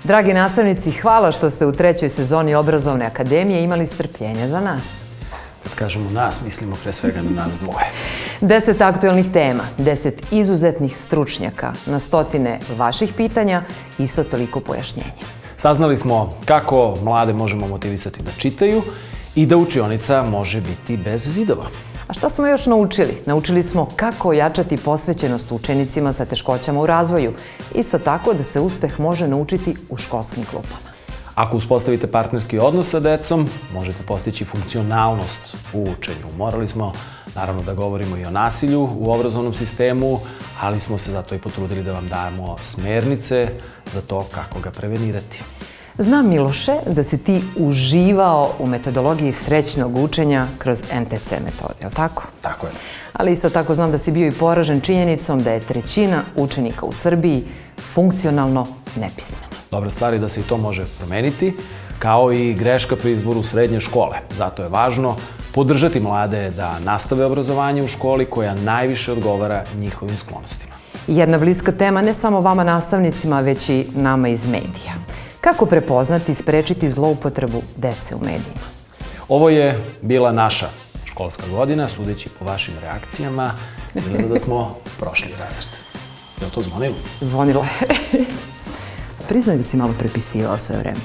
Dragi nastavnici, hvala što ste u 3. sezoni Obrazovne akademije imali strpljenja za nas. Kad kažemo nas, mislimo pre svega na nas dvoje. 10 aktuelnih tema, 10 izuzetnih stručnjaka, na stotine vaših pitanja, isto toliko pojašnjenja. Saznali smo kako mlade možemo motivisati da čitaju i da učionica može biti bez zidova. A šta smo još naučili? Naučili smo kako ojačati posvećenost učenicima sa teškoćama u razvoju. Isto tako da se uspeh može naučiti u školskim klupama. Ako uspostavite partnerski odnos sa decom, možete postići funkcionalnost u učenju. Morali smo, naravno, da govorimo i o nasilju u obrazovnom sistemu, ali smo se zato i potrudili da vam damo smernice za to kako ga prevenirati. Znam, Miloše, da si ti uživao u metodologiji srećnog učenja kroz NTC metode, je li tako? Tako je. Ali isto tako znam da si bio i poražen činjenicom da je 1/3 učenika u Srbiji funkcionalno nepismena. Dobra stvar je da se i to može promeniti, kao i greška pri izboru srednje škole. Zato je važno podržati mlade da nastave obrazovanje u školi koja najviše odgovara njihovim sklonostima. Jedna bliska tema ne samo vama nastavnicima, već i nama iz medija. Kako prepoznati i sprečiti zloupotrebu dece u medijima? Ovo je bila naša školska godina, sudeći po vašim reakcijama, izgleda da smo prošli razred. Je li to zvonilo? Zvonilo je. Priznaj da si malo prepisivao sve vreme.